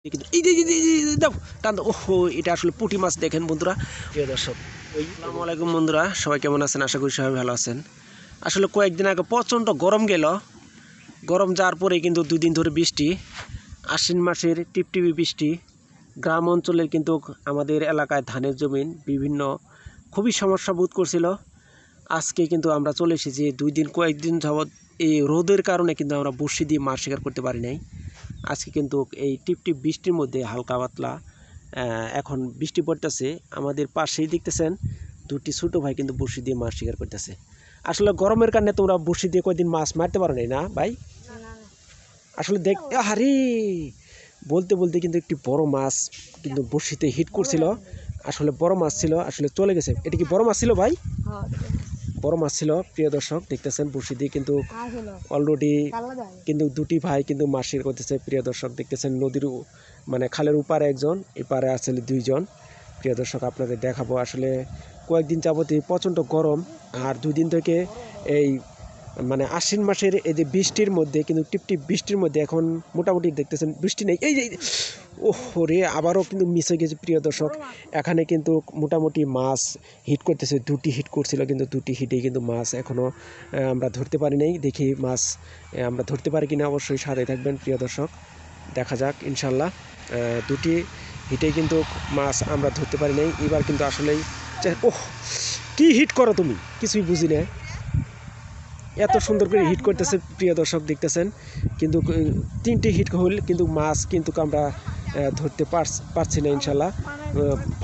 কিন্তু এই যে দাও টান দাও। ওহো, এটা আসলে পুঁটি মাছ। দেখেন বন্ধুরা, প্রিয় দর্শক, আসসালামু আলাইকুম বন্ধুরা, সবাই কেমন আছেন? আশা করি সবাই ভালো আছেন। আসলে কয়েকদিন আগে প্রচণ্ড গরম গেল। গরম যাওয়ার পরে কিন্তু 2 দিন ধরে বৃষ্টি, আশ্বিন মাসের টিপটিপি বৃষ্টি। গ্রাম অঞ্চলের কিন্তু আমাদের এলাকায় ধানের জমিন বিভিন্ন খুবই সমস্যা বোধ করছিল। আজকে কিন্তু আমরা চলে এসেছি। কয়েকদিন যাবৎ এই রোদের কারণে কিন্তু আমরা বড়শি দিয়ে মাছ শিকার করতে পারি নাই। আজকে কিন্তু এই টিপটিপ বৃষ্টির মধ্যে হালকা পাতলা এখন বৃষ্টি পড়তেছে। আমাদের পাশেই দেখতেছেন দুটি ছোটো ভাই কিন্তু বড়শি দিয়ে মাছ শিকার করতেছে। আসলে গরমের কারণে তোমরা বড়শি দিয়ে কয়েকদিন মাছ মারতে পারো নাই না ভাই? আসলে হারি বলতে বলতে কিন্তু একটি বড় মাছ কিন্তু বড়শিতে হিট করছিল। আসলে বড় মাছ ছিল, আসলে চলে গেছে। এটা কি বড় মাছ ছিল ভাই? বড় মাছ ছিল। প্রিয় দর্শক দেখতেছেন বড়শি দিয়ে কিন্তু অলরেডি কিন্তু দুটি ভাই কিন্তু মাছ শিকার করতেছে। প্রিয় দর্শক দেখতেছেন নদীর মানে খালের উপারে একজন, এপারে আসলে 2 জন। প্রিয় দর্শক আপনাদের দেখাবো। আসলে কয়েকদিন যাবতীয় প্রচণ্ড গরম, আর 2 দিন থেকে এই মানে আশ্বিন মাসের এই যে বৃষ্টির মধ্যে কিন্তু টিপটিপ বৃষ্টির মধ্যে এখন মোটামুটি দেখতেছেন বৃষ্টি নেই। এই যে ওহো রে, আবারও কিন্তু মিস হয়ে গেছে। প্রিয় দর্শক এখানে কিন্তু মোটামুটি মাছ হিট করতেছে। 2টি হিট করছিল, কিন্তু 2টি হিটেই কিন্তু মাছ এখনও আমরা ধরতে পারি নাই। দেখি মাছ আমরা ধরতে পারি কিনা, অবশ্যই সাথে থাকবেন প্রিয় দর্শক, দেখা যাক ইনশাল্লাহ। 2টি হিটেই কিন্তু মাছ আমরা ধরতে পারি নাই। এবার কিন্তু আসলেই ওহ, কি হিট করো তুমি, কিছুই বুঝি না। এত সুন্দর করে হিট করতেছে প্রিয় দর্শক দেখতেছেন। কিন্তু 3টি হিট হল, কিন্তু মাছ কিন্তু আমরা ধরতে পারছি না। ইনশাল্লাহ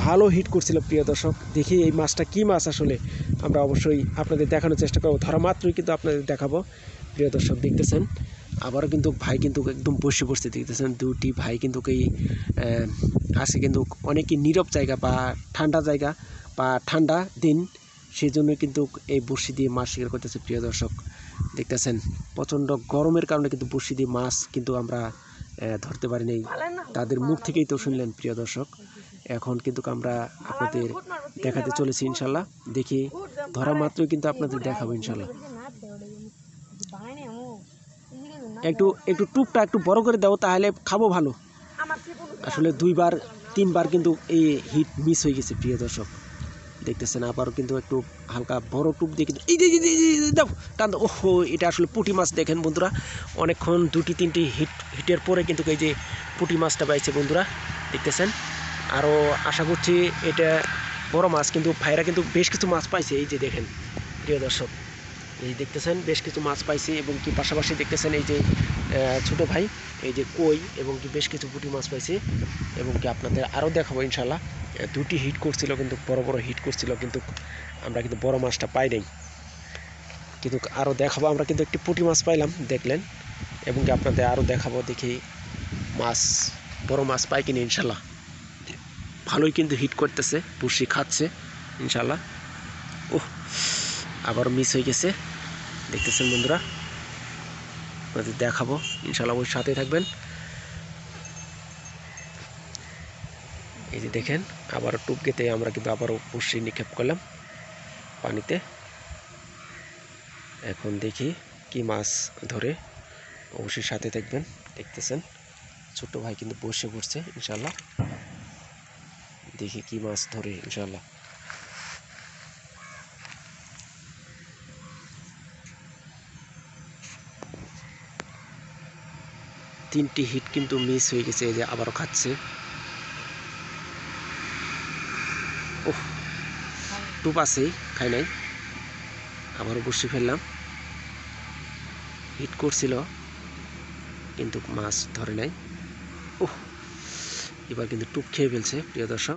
ভালো হিট করছিল প্রিয় দর্শক। দেখি এই মাছটা কি মাছ আসলে আমরা অবশ্যই আপনাদের দেখানোর চেষ্টা করবো। ধরা মাত্রই কিন্তু আপনাদের দেখাবো। প্রিয় দর্শক দেখতেছেন আবারও কিন্তু ভাই কিন্তু একদম বসে বসতে দেখতেছেন। 2টি ভাই কিন্তু এই আছে কিন্তু অনেকই নীরব জায়গা বা ঠান্ডা জায়গা বা ঠান্ডা দিন, সেই জন্য কিন্তু এই বড়শি দিয়ে মাছ শিকার করতেছে। প্রিয় দর্শক দেখতেছেন প্রচণ্ড গরমের কারণে কিন্তু বড়শি দিয়ে মাছ কিন্তু আমরা ধরতে পারি নাই। তাদের মুখ থেকেই তো শুনলেন প্রিয় দর্শক। এখন কিন্তু আমরা আপনাদের দেখাতে চলেছি ইনশাল্লাহ। দেখি ধরা মাত্রই কিন্তু আপনাদের দেখাবো ইনশাল্লাহ। একটু টুপটা একটু বড় করে দাও, তাহলে খাবো ভালো। আসলে 2-3বার কিন্তু এই হিট মিস হয়ে গেছে প্রিয় দর্শক দেখতেছেন। আবারও কিন্তু একটু হালকা বড় টুপ দিয়ে কিন্তু এই যে দাও টান দাও। ওহো, এটা আসলে পুঁটি মাছ। দেখেন বন্ধুরা, অনেকক্ষণ 2-3টি হিটের পরে কিন্তু এই যে পুঁটি মাছটা পাইছে বন্ধুরা দেখতেছেন। আরও আশা করছি এটা বড় মাছ, কিন্তু ভাইরা কিন্তু বেশ কিছু মাছ পাইছে। এই যে দেখেন প্রিয় দর্শক, এই দেখতেছেন বেশ কিছু মাছ পাইছে, এবং কি পাশাপাশি দেখতেছেন এই যে ছোটো ভাই এই যে কই এবং কি বেশ কিছু পুঁটি মাছ পাইছে। এবং কি আপনাদের আরও দেখাবো ইনশাল্লাহ। 2টি হিট করছিল, কিন্তু বড় বড় হিট করছিল, কিন্তু আমরা কিন্তু বড় মাছটা পাই নাই। কিন্তু আরও দেখাবো, আমরা কিন্তু একটি পুঁটি মাছ পাইলাম দেখলেন, এবং কি আপনাদের আরও দেখাবো। দেখি মাছ বড় মাছ পাই কিনা ইনশাল্লাহ। ভালোই কিন্তু হিট করতেছে, বড়শি খাচ্ছে ইনশাল্লাহ। ওহ, আবারও মিস হয়ে গেছে দেখতেছেন বন্ধুরা, আপনাদের দেখাবো ইনশাল্লাহ, ওই সাথে থাকবেন। এই যে দেখেন আবারও টুপ গেতে আমরা কিন্তু আবারও বড়শি নিক্ষেপ করলাম পানিতে। এখন দেখি কি মাছ ধরে, অবশ্যই সাথে থাকবেন। দেখতেছেন ছোট ভাই কিন্তু বসে পড়ছে ইনশাল্লাহ। দেখি কি মাছ ধরে ইনশাল্লাহ। তিনটি হিট কিন্তু মিস হয়ে গেছে। এই যে আবারও খাচ্ছে। ওহ, টুপ আছেই, খাই নাই। আবারও বসে ফেললাম। হিট করছিল কিন্তু মাছ ধরে নাই। ওহ, এবার কিন্তু টুপ খেয়ে ফেলছে প্রিয় দর্শক।